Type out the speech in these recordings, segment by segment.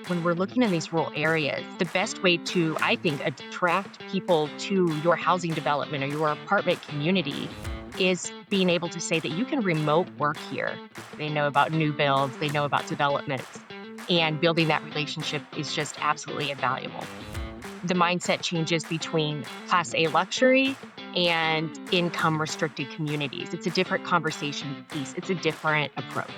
When we're looking in these rural areas, the best way to, I think, attract people to your housing development or your apartment community is being able to say that you can remote work here. They know about new builds, they know about developments, and building that relationship is just absolutely invaluable. The mindset changes between Class A luxury and income restricted communities. It's a different conversation piece, it's a different approach.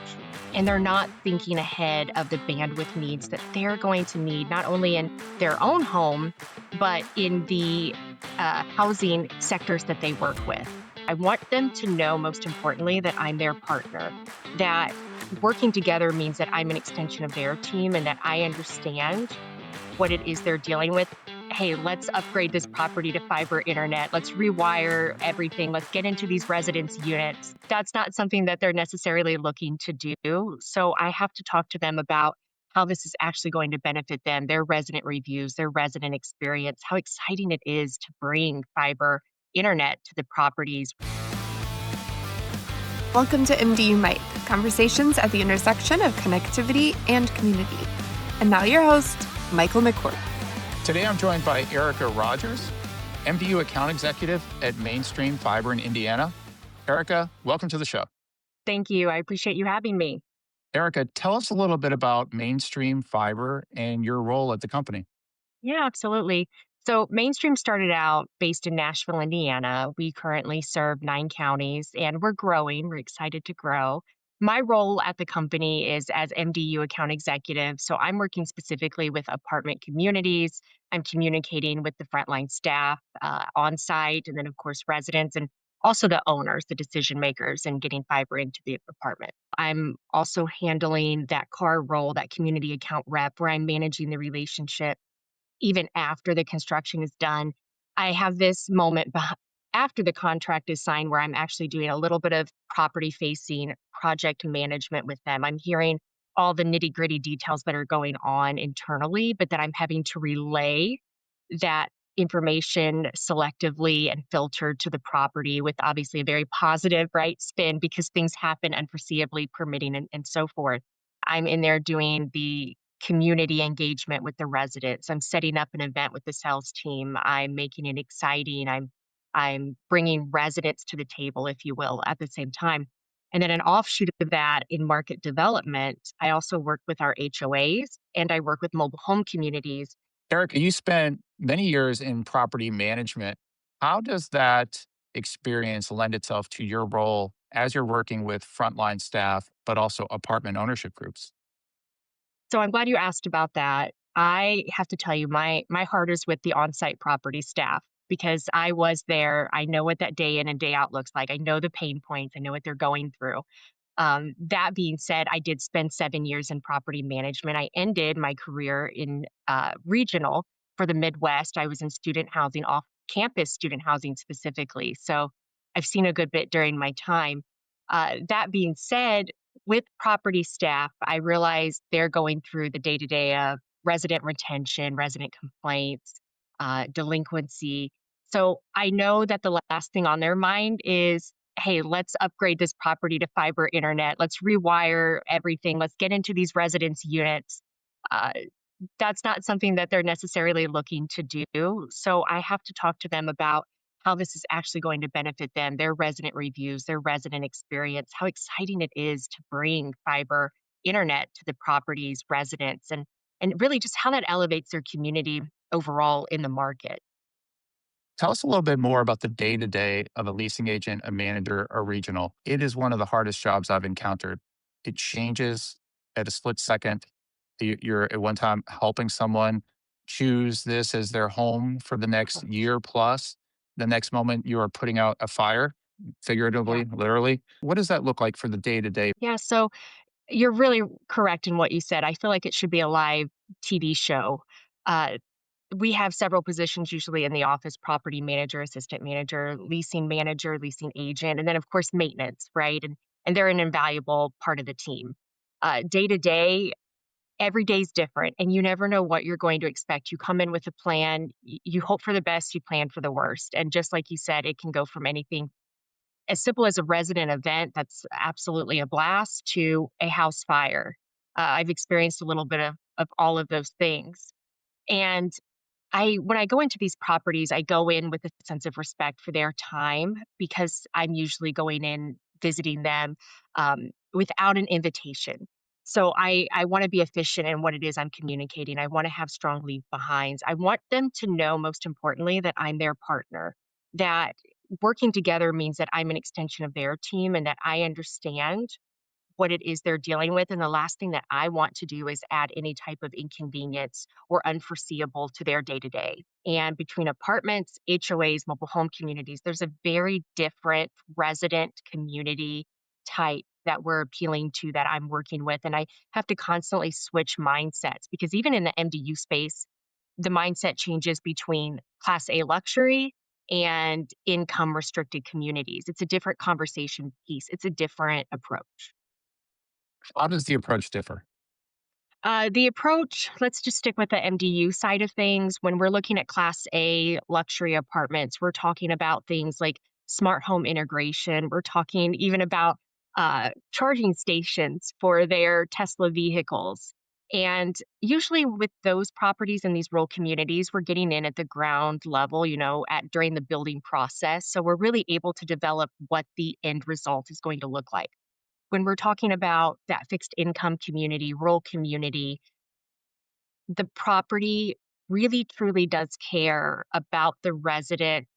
And they're not thinking ahead of the bandwidth needs that they're going to need, not only in their own home, but in the housing sectors that they work with. I want them to know, most importantly, that I'm their partner, that working together means that I'm an extension of their team and that I understand what it is they're dealing with. Hey, let's upgrade this property to fiber internet. Let's rewire everything. Let's get into these residence units. That's not something that they're necessarily looking to do. So I have to talk to them about how this is actually going to benefit them, their resident reviews, their resident experience, how exciting it is to bring fiber internet to the properties. Welcome to MDU-Mic, conversations at the intersection of connectivity and community. And now your host, Michael McCourt. Today I'm joined by Erika Rogers, MDU account executive at Mainstream Fiber in Indiana. Erika, welcome to the show. Thank you. I appreciate you having me. Erika, tell us a little bit about Mainstream Fiber and your role at the company. Yeah, absolutely. So Mainstream started out based in Nashville, Indiana. We currently serve 9 counties and we're growing. We're excited to grow. My role at the company is as MDU account executive. So I'm working specifically with apartment communities. I'm communicating with the frontline staff on site, and then, of course, residents and also the owners, the decision makers, and getting fiber into the apartment. I'm also handling that CAR role, that community account rep, where I'm managing the relationship even after the construction is done. I have this moment after the contract is signed where I'm actually doing a little bit of property facing project management with them. I'm hearing all the nitty gritty details that are going on internally, but that I'm having to relay that information selectively and filtered to the property with obviously a very positive, right, spin because things happen unforeseeably, permitting and so forth. I'm in there doing the community engagement with the residents. I'm setting up an event with the sales team. I'm making it exciting. I'm bringing residents to the table, if you will, at the same time. And then an offshoot of that in market development, I also work with our HOAs and I work with mobile home communities. Erika, you spent many years in property management. How does that experience lend itself to your role as you're working with frontline staff, but also apartment ownership groups? So I'm glad you asked about that. I have to tell you, my heart is with the on-site property staff because I was there. I know what that day in and day out looks like. I know the pain points. I know what they're going through. That being said, I did spend 7 years in property management. I ended my career in regional for the Midwest. I was in student housing, off campus student housing specifically. So I've seen a good bit during my time. That being said, with property staff, I realize they're going through the day to day of resident retention, resident complaints, delinquency. So I know that the last thing on their mind is, hey, let's upgrade this property to fiber internet. Let's rewire everything. Let's get into these residence units. Uh, that's not something that they're necessarily looking to do. So I have to talk to them about how this is actually going to benefit them, their resident reviews, their resident experience, how exciting it is to bring fiber internet to the property's residents, and really just how that elevates their community overall in the market. Tell us a little bit more about the day to day of a leasing agent, a manager, a regional. It is one of the hardest jobs I've encountered. It changes at a split second. You're at one time helping someone choose this as their home for the next year plus. The next moment, you are putting out a fire, Yeah. figuratively, literally. What does that look like for the day to day? Yeah. So you're really correct in what you said. I feel like it should be a live TV show. Uh, we have several positions usually in the office: property manager, assistant manager, leasing agent, and then, of course, maintenance, right? And they're an invaluable part of the team. Day to day, every day's different, and you never know what you're going to expect. You come in with a plan, you hope for the best, you plan for the worst. And just like you said, it can go from anything as simple as a resident event that's absolutely a blast to a house fire. I've experienced a little bit of all of those things. And when I go into these properties, I go in with a sense of respect for their time because I'm usually going in visiting them without an invitation. So I want to be efficient in what it is I'm communicating. I want to have strong leave behinds. I want them to know, most importantly, that I'm their partner, that working together means that I'm an extension of their team and that I understand what it is they're dealing with. And the last thing that I want to do is add any type of inconvenience or unforeseeable to their day to day. And between apartments, HOAs, mobile home communities, there's a very different resident community type that we're appealing to that I'm working with. And I have to constantly switch mindsets because even in the MDU space, the mindset changes between Class A luxury and income restricted communities. It's a different conversation piece, it's a different approach. How does the approach differ? The approach, let's just stick with the MDU side of things. When we're looking at Class A luxury apartments, we're talking about things like smart home integration. We're talking even about charging stations for their Tesla vehicles. And usually, with those properties in these rural communities, we're getting in at the ground level, at during the building process. So we're really able to develop what the end result is going to look like. When we're talking about that fixed income community, rural community, the property really truly does care about the resident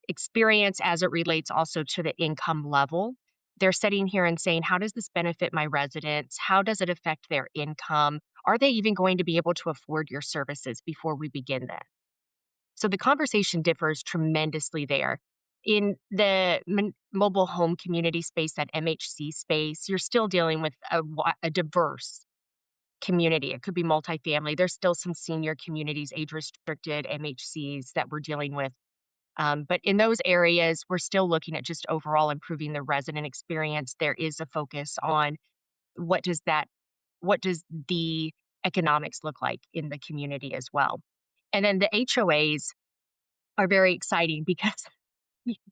experience as it relates also to the income level. They're sitting here and saying, how does this benefit my residents? How does it affect their income? Are they even going to be able to afford your services before we begin that? So the conversation differs tremendously there. In the mobile home community space, that MHC space, you're still dealing with a diverse community. It could be multifamily. There's still some senior communities, age restricted MHCs that we're dealing with. But in those areas, we're still looking at just overall improving the resident experience. There is a focus on what does that, what does the economics look like in the community as well. And then the HOAs are very exciting because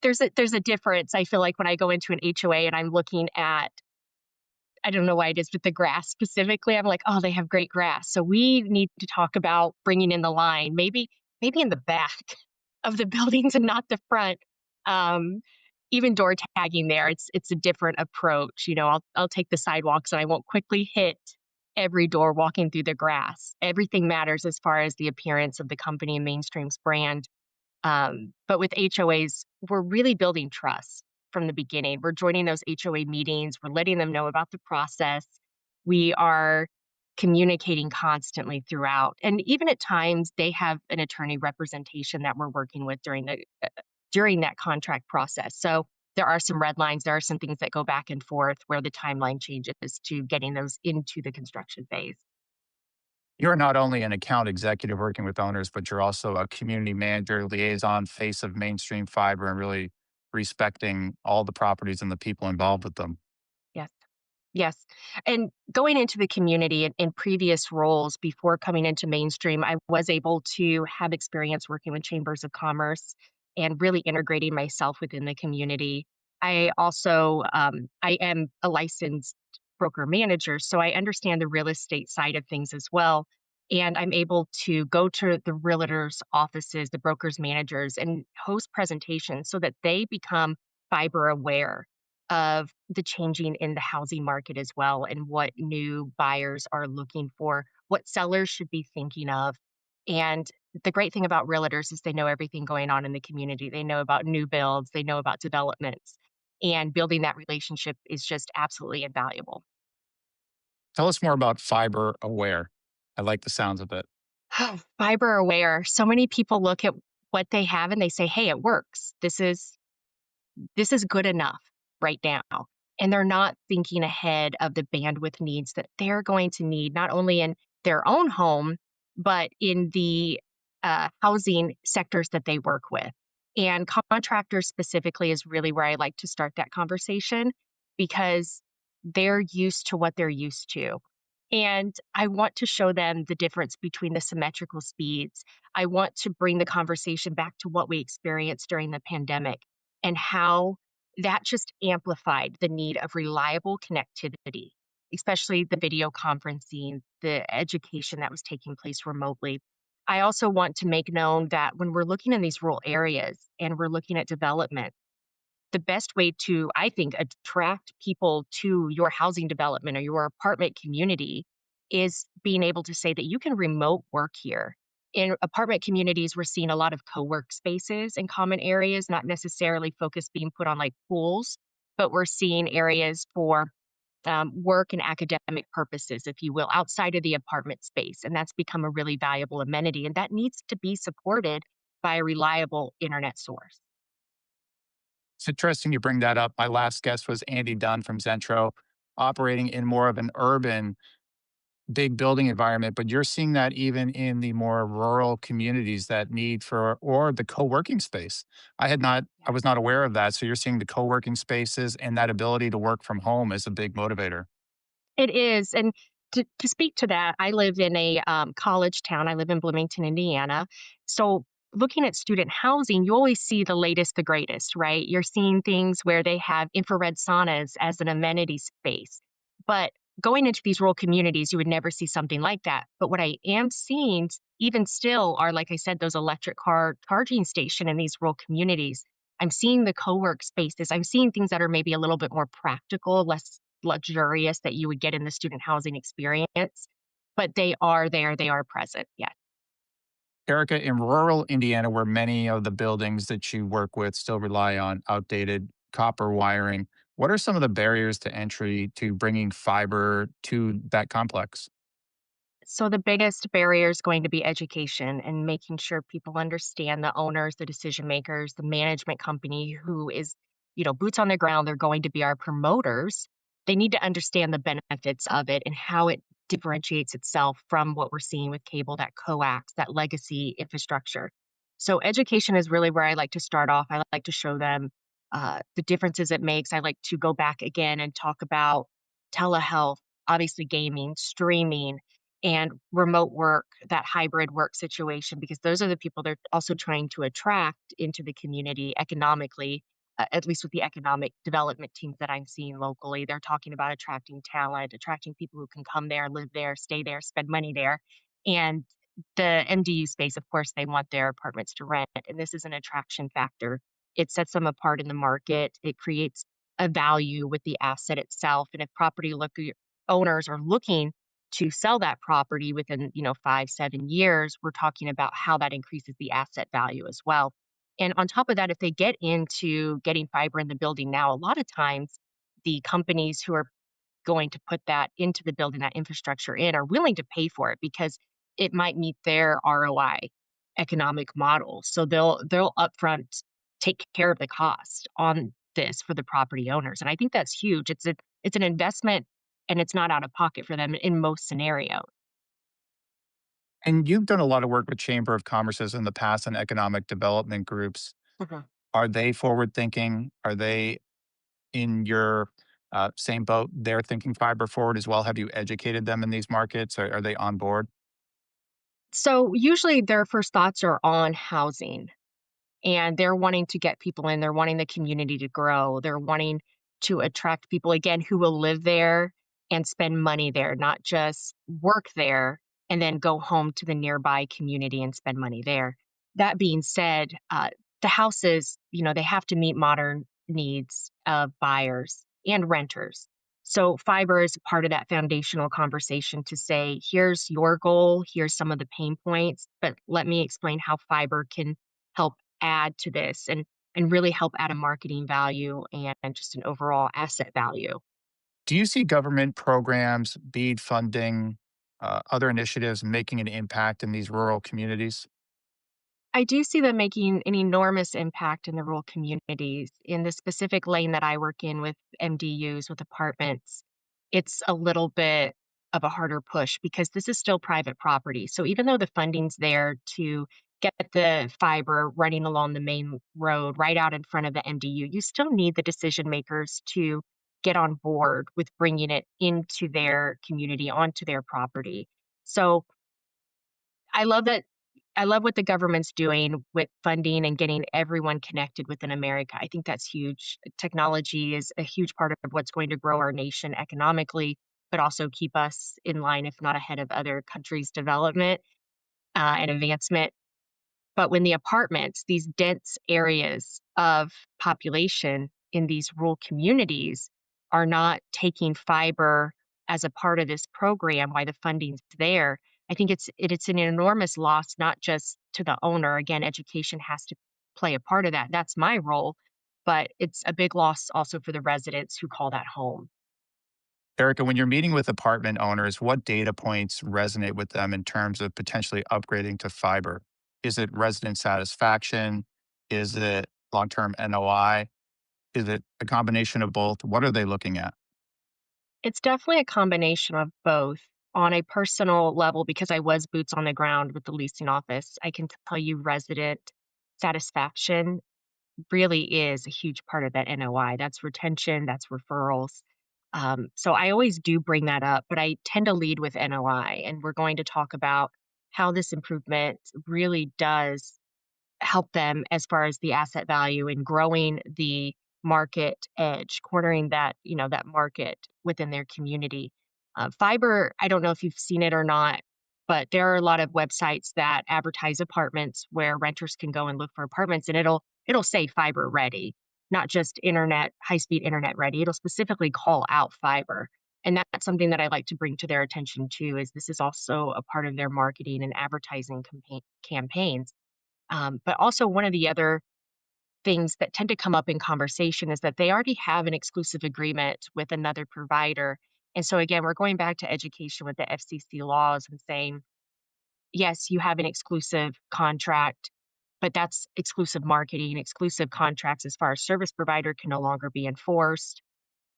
there's a difference. I feel like when I go into an HOA and I'm looking at, I don't know why it is with the grass specifically, I'm like, "Oh, they have great grass." So we need to talk about bringing in the line, maybe in the back of the buildings and not the front. Um, Even door tagging there, it's a different approach. I'll take the sidewalks and I won't quickly hit every door walking through the grass. Everything matters as far as the appearance of the company and Mainstream's brand. But with HOAs, we're really building trust from the beginning. We're joining those HOA meetings, we're letting them know about the process. We are communicating constantly throughout. And even at times, they have an attorney representation that we're working with during that contract process. So there are some red lines, there are some things that go back and forth where the timeline changes to getting those into the construction phase. You're not only an account executive working with owners, but you're also a community manager, liaison, face of mainstream fiber, and really respecting all the properties and the people involved with them. Yes. Yes. And going into the community in previous roles before coming into mainstream, I was able to have experience working with chambers of commerce and really integrating myself within the community. I am a licensed broker manager, so I understand the real estate side of things as well. And I'm able to go to the realtors' offices, the brokers' managers, and host presentations so that they become fiber aware of the changing in the housing market as well and what new buyers are looking for, what sellers should be thinking of. And the great thing about realtors is they know everything going on in the community. They know about new builds, they know about developments, and building that relationship is just absolutely invaluable. Tell us more about fiber aware. I like the sounds of it. Fiber aware. So many people look at what they have and they say, "Hey, it works. This is good enough right now." And they're not thinking ahead of the bandwidth needs that they're going to need, not only in their own home, but in the housing sectors that they work with. And contractors specifically is really where I like to start that conversation because they're used to what they're used to. And I want to show them the difference between the symmetrical speeds. I want to bring the conversation back to what we experienced during the pandemic and how that just amplified the need of reliable connectivity. especially the video conferencing, the education that was taking place remotely. I also want to make known that when we're looking in these rural areas and we're looking at development, the best way to, I think, attract people to your housing development or your apartment community is being able to say that you can remote work here. In apartment communities, we're seeing a lot of co-work spaces and common areas, not necessarily focus being put on like pools, but we're seeing areas for work and academic purposes, if you will, outside of the apartment space. And that's become a really valuable amenity. And that needs to be supported by a reliable internet source. It's interesting you bring that up. My last guest was Andy Dunn from Zentro, operating in more of an urban, big building environment, but you're seeing that even in the more rural communities that need for or the co-working space. I was not aware of that. So you're seeing the co-working spaces and that ability to work from home is a big motivator. It is, and to speak to that, I live in a, college town. I live in Bloomington, Indiana. So, looking at student housing, you always see the latest, the greatest, right? You're seeing things where they have infrared saunas as an amenity space. But going into these rural communities, you would never see something like that. But what I am seeing, even still, are, like I said, those electric car charging station in these rural communities. I'm seeing the co-work spaces. I'm seeing things that are maybe a little bit more practical, less luxurious that you would get in the student housing experience, but they are there, they are present, yeah. Erica, in rural Indiana, where many of the buildings that you work with still rely on outdated copper wiring, what are some of the barriers to entry to bringing fiber to that complex? So the biggest barrier is going to be education and making sure people understand the owners, the decision makers, the management company who is, boots on the ground. They're going to be our promoters. They need to understand the benefits of it and how it differentiates itself from what we're seeing with cable, that coax, that legacy infrastructure. So education is really where I like to start off. I like to show them the differences it makes. I like to go back again and talk about telehealth, obviously gaming, streaming, and remote work, that hybrid work situation, because those are the people they're also trying to attract into the community economically, at least with the economic development teams that I'm seeing locally. They're talking about attracting talent, attracting people who can come there, live there, stay there, spend money there. And the MDU space, of course, they want their apartments to rent. And this is an attraction factor. It sets them apart in the market. It creates a value with the asset itself. And if owners are looking to sell that property within 5 7 years, we're talking about how that increases the asset value as well. And on top of that, if they get into getting fiber in the building now, a lot of times the companies who are going to put that into the building, that infrastructure in, are willing to pay for it because it might meet their ROI economic model. So they'll upfront take care of the cost on this for the property owners. And I think that's huge. It's an investment and it's not out of pocket for them in most scenarios. And you've done a lot of work with Chamber of Commerce's in the past and economic development groups. Mhm. Are they forward thinking? Are they in your same boat? They're thinking fiber forward as well. Have you educated them in these markets? Are they on board? So usually their first thoughts are on housing. And they're wanting to get people in, they're wanting the community to grow, they're wanting to attract people again who will live there and spend money there, not just work there and then go home to the nearby community and spend money there. That being said, the houses, they have to meet modern needs of buyers and renters. So fiber is part of that foundational conversation to say, here's your goal, here's some of the pain points, but let me explain how fiber can help add to this and really help add a marketing value and just an overall asset value. Do you see government programs, BEAD funding, other initiatives making an impact in these rural communities? I do see them making an enormous impact in the rural communities. In the specific lane that I work in with MDUs, with apartments, it's a little bit of a harder push because this is still private property. So even though the funding's there to get the fiber running along the main road right out in front of the MDU, you still need the decision makers to get on board with bringing it into their community, onto their property. So I love that I love what the government's doing with funding and getting everyone connected within America. I think that's huge. Technology is a huge part of what's going to grow our nation economically, but also keep us in line, if not ahead of other countries' development and advancement. But when the apartments, these dense areas of population in these rural communities are not taking fiber as a part of this program, why the funding's there, I think it's an enormous loss, not just to the owner. Again, education has to play a part of that. That's my role, but it's a big loss also for the residents who call that home. Erica, when you're meeting with apartment owners, what data points resonate with them in terms of potentially upgrading to fiber? Is it resident satisfaction? Is it long term NOI? Is it a combination of both? What are they looking at? It's definitely a combination of both. On a personal level, because I was boots on the ground with the leasing office, I can tell you resident satisfaction really is a huge part of that NOI. That's retention, that's referrals. So I always do bring that up, but I tend to lead with NOI. And we're going to talk about how this improvement really does help them as far as the asset value and growing the market edge, cornering that, that market within their community. Fiber, I don't know if you've seen it or not, but there are a lot of websites that advertise apartments where renters can go and look for apartments, and it'll say fiber ready, not just internet, high-speed internet ready. It'll specifically call out fiber. And that's something that I like to bring to their attention too, is this is also a part of their marketing and advertising campaigns. But also, one of the other things that tend to come up in conversation is that they already have an exclusive agreement with another provider. And so, again, we're going back to education with the FCC laws and saying, yes, you have an exclusive contract, but that's exclusive marketing. Exclusive contracts, as far as service provider, can no longer be enforced.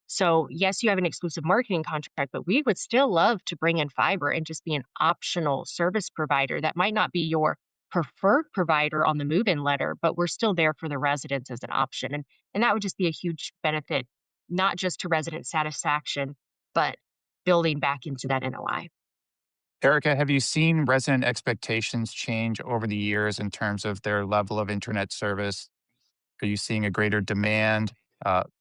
So, yes, you have an exclusive marketing contract, but we would still love to bring in fiber and just be an optional service provider that might not be your preferred provider on the move-in letter, but we're still there for the residents as an option. And that would just be a huge benefit, not just to resident satisfaction, but building back into that NOI. Erica, have you seen resident expectations change over the years in terms of their level of internet service? Are you seeing a greater demand,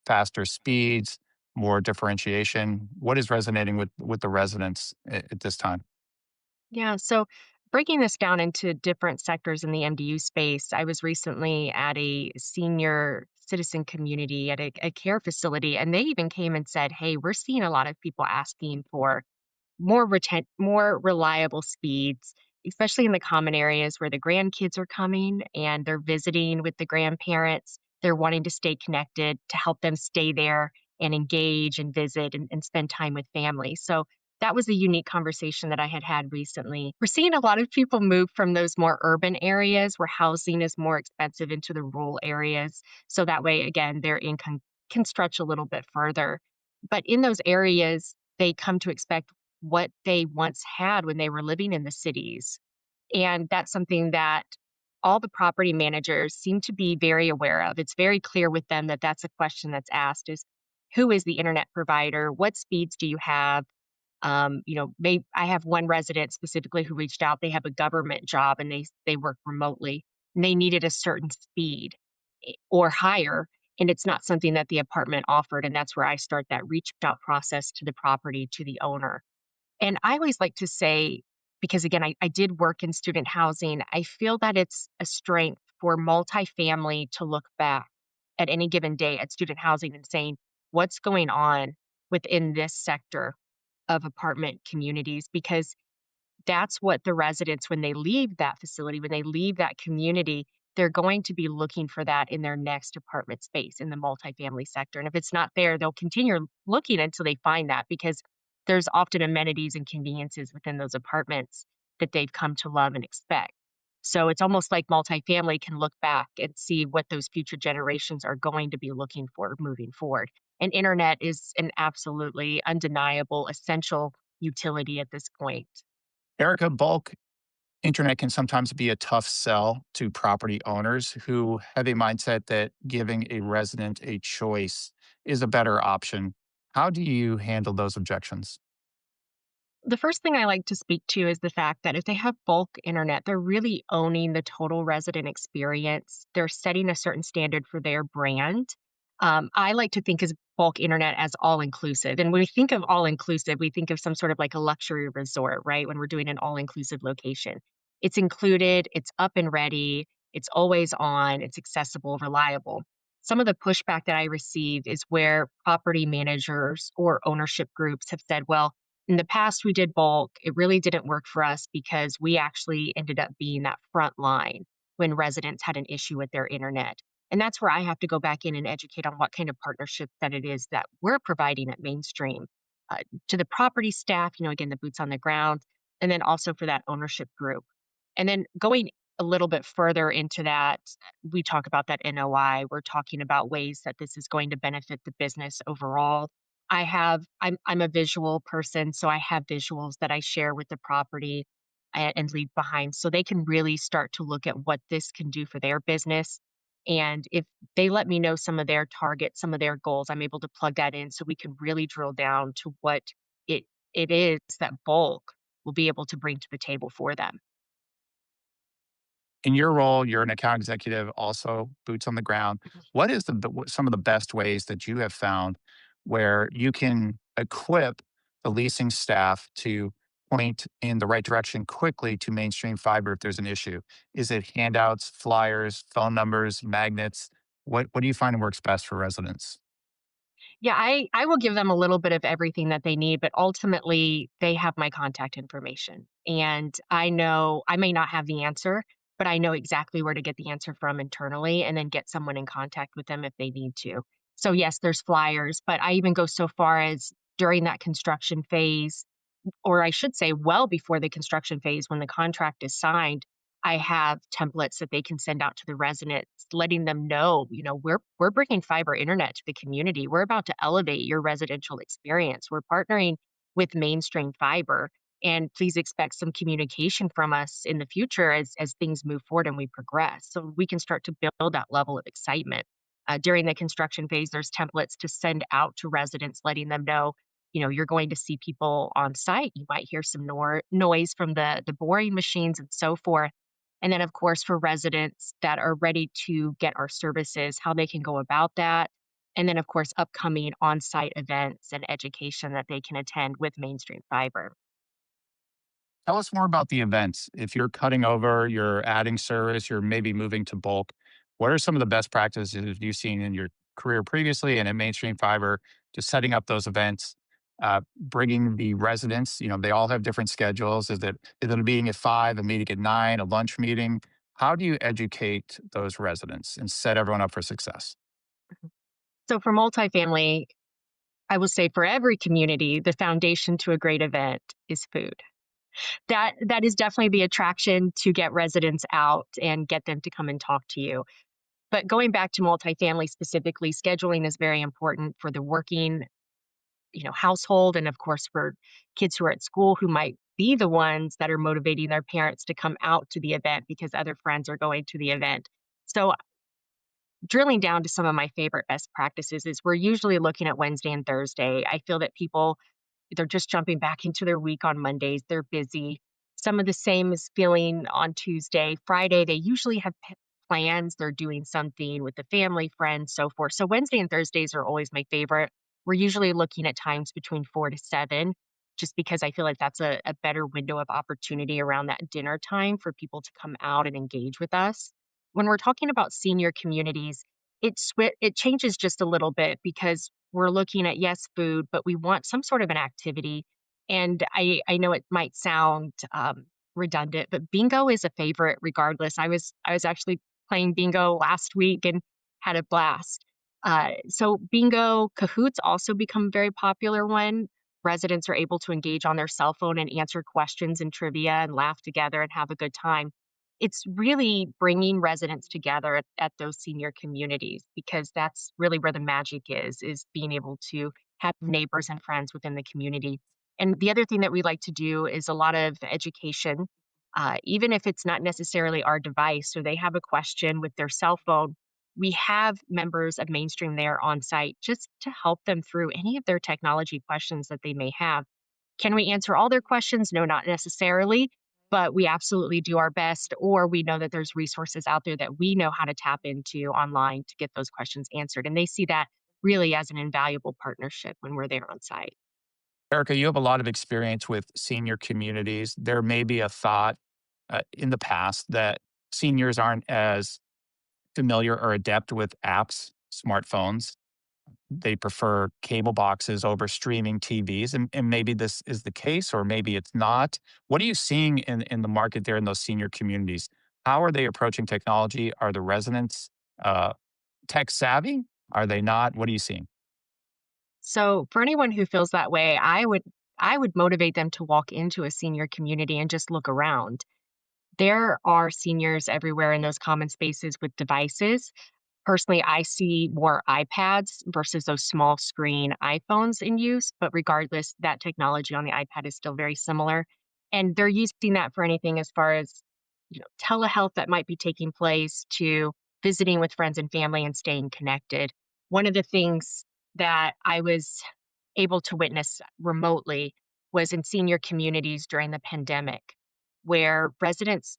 faster speeds, more differentiation? What is resonating with the residents at this time? Yeah. So breaking this down into different sectors in the MDU space, I was recently at a senior citizen community at a care facility, and they even came and said, "Hey, we're seeing a lot of people asking for more reliable speeds, especially in the common areas where the grandkids are coming and they're visiting with the grandparents. They're wanting to stay connected to help them stay there and engage and visit and spend time with family." So that was a unique conversation that I had had recently. We're seeing a lot of people move from those more urban areas where housing is more expensive into the rural areas. So that way, again, their income can stretch a little bit further. But in those areas, they come to expect what they once had when they were living in the cities. And that's something that all the property managers seem to be very aware of. It's very clear with them that that's a question that's asked is, who is the internet provider? What speeds do you have? I have one resident specifically who reached out. They have a government job and they work remotely, and they needed a certain speed or higher, and it's not something that the apartment offered. And that's where I start that reach out process to the property, to the owner. And I always like to say, because again, I did work in student housing, I feel that it's a strength for multifamily to look back at any given day at student housing and saying, what's going on within this sector of apartment communities? Because that's what the residents, when they leave that facility, when they leave that community, they're going to be looking for that in their next apartment space in the multifamily sector. And if it's not there, they'll continue looking until they find that, because there's often amenities and conveniences within those apartments that they've come to love and expect. So it's almost like multifamily can look back and see what those future generations are going to be looking for moving forward. And internet is an absolutely undeniable, essential utility at this point. Erica, bulk internet can sometimes be a tough sell to property owners who have a mindset that giving a resident a choice is a better option. How do you handle those objections? The first thing I like to speak to is the fact that if they have bulk internet, they're really owning the total resident experience. They're setting a certain standard for their brand. I like to think bulk internet as all inclusive. And when we think of all inclusive, we think of some sort of like a luxury resort, right? When we're doing an all inclusive location, it's included, it's up and ready, it's always on, it's accessible, reliable. Some of the pushback that I receive is where property managers or ownership groups have said, well, in the past we did bulk. It really didn't work for us because we actually ended up being that front line when residents had an issue with their internet. And that's where I have to go back in and educate on what kind of partnership that it is that we're providing at Mainstream uh, to the property staff, again, the boots on the ground, and then also for that ownership group. And then going a little bit further into that, we talk about that NOI. We're talking about ways that this is going to benefit the business overall. I'm a visual person, so I have visuals that I share with the property and leave behind so they can really start to look at what this can do for their business. And if they let me know some of their targets, some of their goals, I'm able to plug that in so we can really drill down to what it it is that bulk will be able to bring to the table for them. In your role, you're an account executive, also boots on the ground. What is some of the best ways that you have found where you can equip the leasing staff to point in the right direction quickly to mainstream fiber if there's an issue? Is it handouts, flyers, phone numbers, magnets? What do you find works best for residents? Yeah, I will give them a little bit of everything that they need, but ultimately they have my contact information. And I know I may not have the answer, but I know exactly where to get the answer from internally and then get someone in contact with them if they need to. So yes, there's flyers, but I even go so far as during that construction phase, or I should say, well before the construction phase, when the contract is signed, I have templates that they can send out to the residents, letting them know, we're bringing fiber internet to the community. We're about to elevate your residential experience. We're partnering with Mainstream Fiber, and please expect some communication from us in the future as things move forward and we progress, so we can start to build that level of excitement. During the construction phase, there's templates to send out to residents, letting them know you're going to see people on site. You might hear some noise from the boring machines and so forth. And then, of course, for residents that are ready to get our services, how they can go about that. And then, of course, upcoming on site events and education that they can attend with Mainstream Fiber. Tell us more about the events. If you're cutting over, you're adding service, you're maybe moving to bulk, what are some of the best practices you've seen in your career previously and in mainstream fiber, just setting up those events, bringing the residents, they all have different schedules. Is it a meeting at 5, a meeting at 9, a lunch meeting? How do you educate those residents and set everyone up for success? So for multifamily, I will say for every community, the foundation to a great event is food. That is definitely the attraction to get residents out and get them to come and talk to you. But going back to multifamily specifically, scheduling is very important for the working, household, and of course for kids who are at school who might be the ones that are motivating their parents to come out to the event because other friends are going to the event. So drilling down to some of my favorite best practices is we're usually looking at Wednesday and Thursday. I feel that people, they're just jumping back into their week on Mondays. They're busy. Some of the same is feeling on Tuesday. Friday, they usually have plans. They're doing something with the family, friends, so forth. So Wednesday and Thursdays are always my favorite. We're usually looking at times between 4 to 7, just because I feel like that's a better window of opportunity around that dinner time for people to come out and engage with us. When we're talking about senior communities, it changes just a little bit because we're looking at, yes, food, but we want some sort of an activity. And I know it might sound redundant, but bingo is a favorite regardless. I was actually playing bingo last week and had a blast. So bingo, Kahoots also become a very popular one. Residents are able to engage on their cell phone and answer questions and trivia and laugh together and have a good time. It's really bringing residents together at those senior communities because that's really where the magic is being able to have neighbors and friends within the community. And the other thing that we like to do is a lot of education, even if it's not necessarily our device or they have a question with their cell phone. We have members of Mainstream there on site just to help them through any of their technology questions that they may have. Can we answer all their questions? No, not necessarily, but we absolutely do our best, or we know that there's resources out there that we know how to tap into online to get those questions answered. And they see that really as an invaluable partnership when we're there on site. Erica, you have a lot of experience with senior communities. There may be a thought in the past that seniors aren't as familiar or adept with apps, smartphones. They prefer cable boxes over streaming TVs, and maybe this is the case, or maybe it's not. What are you seeing in the market there in those senior communities? How are they approaching technology? Are the residents uh, tech savvy? Are they not? What are you seeing? So for anyone who feels that way, I would motivate them to walk into a senior community and just look around. There are seniors everywhere in those common spaces with devices. Personally, I see more iPads versus those small screen iPhones in use, but regardless, that technology on the iPad is still very similar. And they're using that for anything as far as, telehealth that might be taking place to visiting with friends and family and staying connected. One of the things that I was able to witness remotely was in senior communities during the pandemic, where residents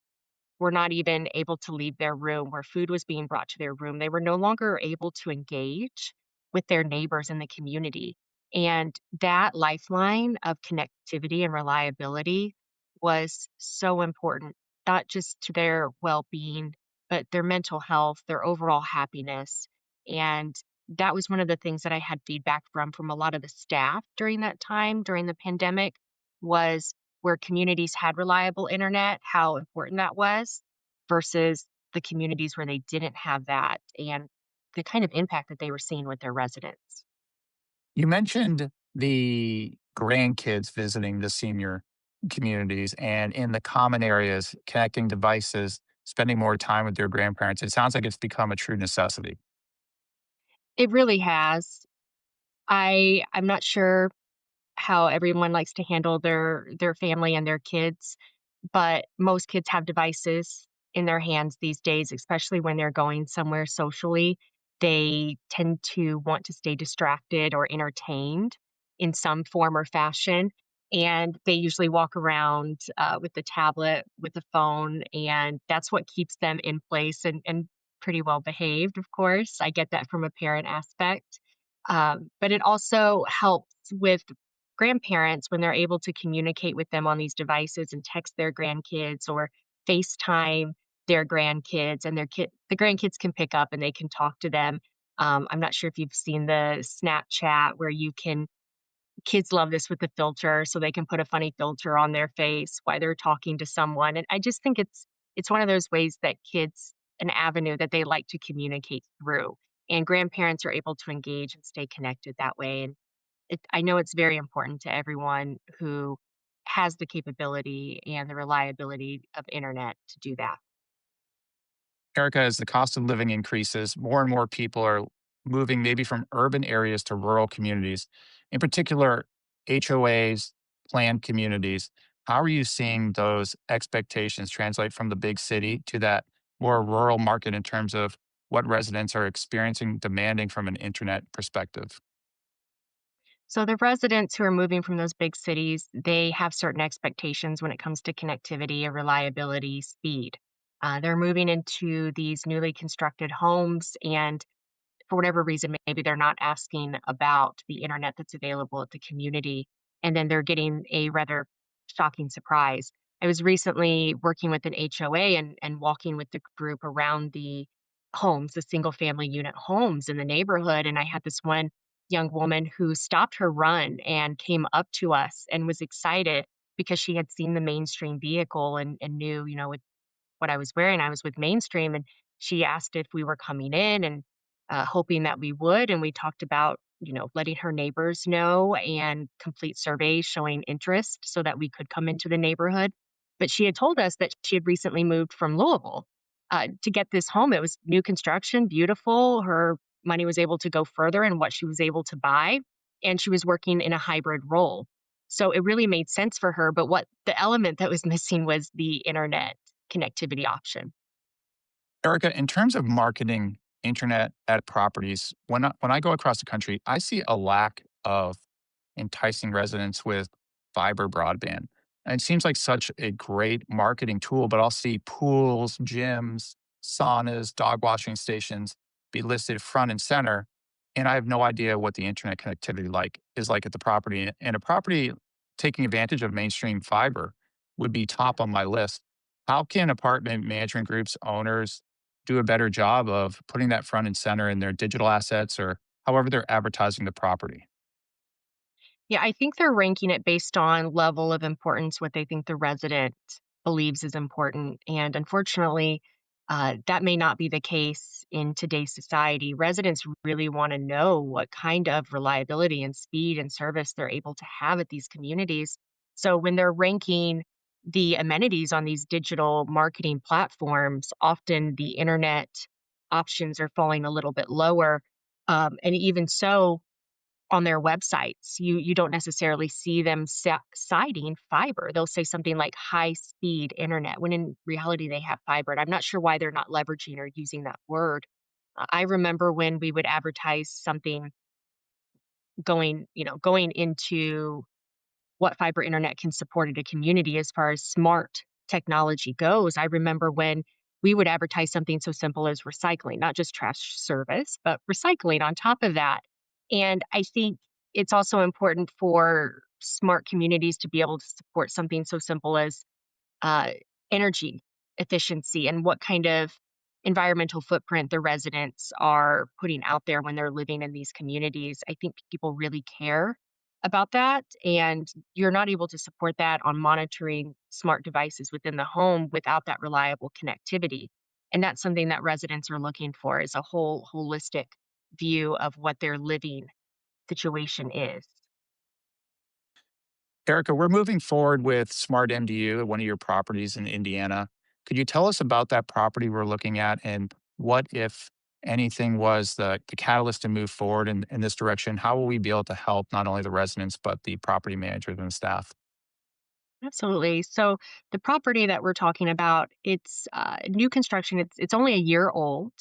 were not even able to leave their room, where food was being brought to their room. They were no longer able to engage with their neighbors in the community. And that lifeline of connectivity and reliability was so important, not just to their well being, but their mental health, their overall happiness. And that was one of the things that I had feedback from a lot of the staff during that time, during the pandemic, was where communities had reliable internet, how important that was versus the communities where they didn't have that and the kind of impact that they were seeing with their residents. You mentioned the grandkids visiting the senior communities and in the common areas, connecting devices, spending more time with their grandparents. It sounds like it's become a true necessity. It really has. I'm not sure how everyone likes to handle their family and their kids, but most kids have devices in their hands these days, especially when they're going somewhere socially. They tend to want to stay distracted or entertained in some form or fashion. And they usually walk around with the tablet, with the phone, and that's what keeps them in place and pretty well behaved, of course. I get that from a parent aspect. But it also helps with grandparents when they're able to communicate with them on these devices and text their grandkids or FaceTime their grandkids, and the grandkids can pick up and they can talk to them. I'm not sure if you've seen the Snapchat where you can kids love this with the filter, so they can put a funny filter on their face while they're talking to someone, and I just think it's one of those ways that kids an avenue that they like to communicate through, and grandparents are able to engage and stay connected that way, and I know it's very important to everyone who has the capability and the reliability of internet to do that. Erica, as the cost of living increases, more and more people are moving maybe from urban areas to rural communities, in particular, HOAs, planned communities. How are you seeing those expectations translate from the big city to that more rural market in terms of what residents are experiencing, demanding from an internet perspective? So the residents who are moving from those big cities, they have certain expectations when it comes to connectivity and reliability, speed. They're moving into these newly constructed homes, and for whatever reason, maybe they're not asking about the internet that's available at the community, and then they're getting a rather shocking surprise. I was recently working with an HOA and walking with the group around the homes, the single family unit homes in the neighborhood, and I had this one young woman who stopped her run and came up to us and was excited because she had seen the mainstream vehicle and knew, what I was wearing. I was with Mainstream, and she asked if we were coming in and hoping that we would. And we talked about, letting her neighbors know and complete surveys showing interest so that we could come into the neighborhood. But she had told us that she had recently moved from Louisville to get this home. It was new construction, beautiful. Her money was able to go further in what she was able to buy. And she was working in a hybrid role. So it really made sense for her. But what the element that was missing was the internet connectivity option. Erica, in terms of marketing internet at properties, when I go across the country, I see a lack of enticing residents with fiber broadband. And it seems like such a great marketing tool, but I'll see pools, gyms, saunas, dog washing stations be listed front and center. and I have no idea what the internet connectivity is like at the property. And a property taking advantage of mainstream fiber would be top on my list. How can apartment management groups, owners do a better job of putting that front and center in their digital assets or however they're advertising the property? Yeah, I think they're ranking it based on level of importance, what they think the resident believes is important. And unfortunately, that may not be the case in today's society. Residents really want to know what kind of reliability and speed and service they're able to have at these communities. So when they're ranking the amenities on these digital marketing platforms, often the internet options are falling a little bit lower. And even so, on their websites, you don't necessarily see them citing fiber. They'll say something like high speed internet when in reality they have fiber. And I'm not sure why they're not leveraging or using that word. I remember when we would advertise something going into what fiber internet can support at a community as far as smart technology goes. I remember when we would advertise something so simple as recycling, not just trash service, but recycling on top of that. And I think it's also important for smart communities to be able to support something so simple as uh, energy efficiency and what kind of environmental footprint the residents are putting out there when they're living in these communities. I think people really care about that. And you're not able to support that on monitoring smart devices within the home without that reliable connectivity. And that's something that residents are looking for is a whole holistic view of what their living situation is. Erica, we're moving forward with Smart MDU at one of your properties in Indiana. Could you tell us about that property we're looking at and what, if anything, was the catalyst to move forward in this direction? How will we be able to help not only the residents, but the property managers and staff? Absolutely. So the property that we're talking about, it's new construction. It's only a year old,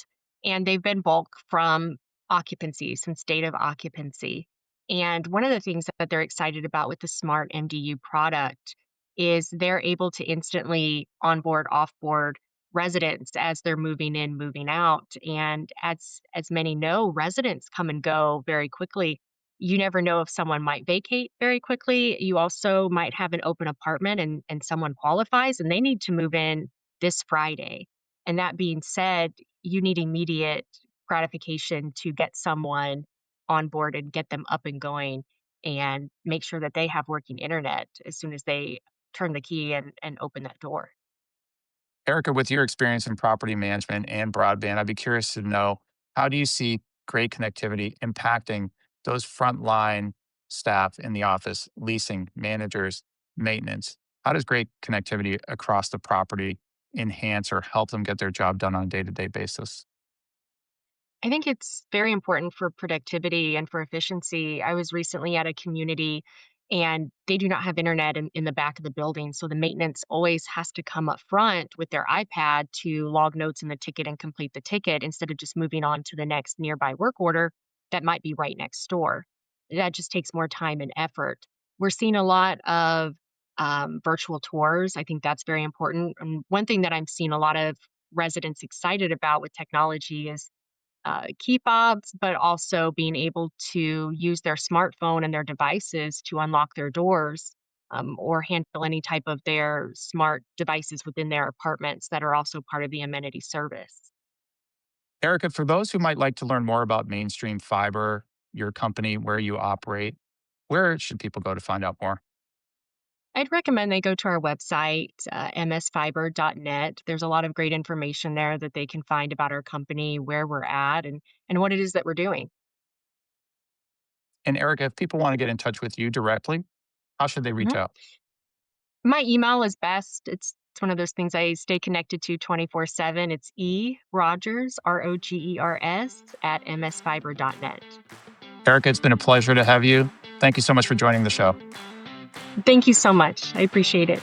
and they've been bulk from occupancy since date of occupancy. And one of the things that they're excited about with the Smart MDU product is they're able to instantly onboard, offboard residents as they're moving in, moving out. And as many know, residents come and go very quickly. You never know if someone might vacate very quickly. You also might have an open apartment and someone qualifies and they need to move in this Friday. And that being said, you need immediate gratification to get someone on board and get them up and going and make sure that they have working internet as soon as they turn the key and open that door. Erica, with your experience in property management and broadband, I'd be curious to know, how do you see great connectivity impacting those frontline staff in the office, leasing, managers, maintenance? How does great connectivity across the property enhance or help them get their job done on a day to day basis? I think it's very important for productivity and for efficiency. I was recently at a community and they do not have internet in the back of the building. So the maintenance always has to come up front with their iPad to log notes in the ticket and complete the ticket instead of just moving on to the next nearby work order that might be right next door. That just takes more time and effort. We're seeing a lot of virtual tours. I think that's very important. And one thing that I'm seeing a lot of residents excited about with technology is key fobs, but also being able to use their smartphone and their devices to unlock their doors or handle any type of their smart devices within their apartments that are also part of the amenity service. Erica, for those who might like to learn more about mainstream fiber, your company, where you operate, where should people go to find out more? I'd recommend they go to our website, msfiber.net. There's a lot of great information there that they can find about our company, where we're at, and what it is that we're doing. And Erica, if people want to get in touch with you directly, how should they reach Mhm. out? My email is best. It's one of those things I stay connected to 24/7. It's Rogers, Rogers, at msfiber.net. Erica, it's been a pleasure to have you. Thank you so much for joining the show. Thank you so much. I appreciate it.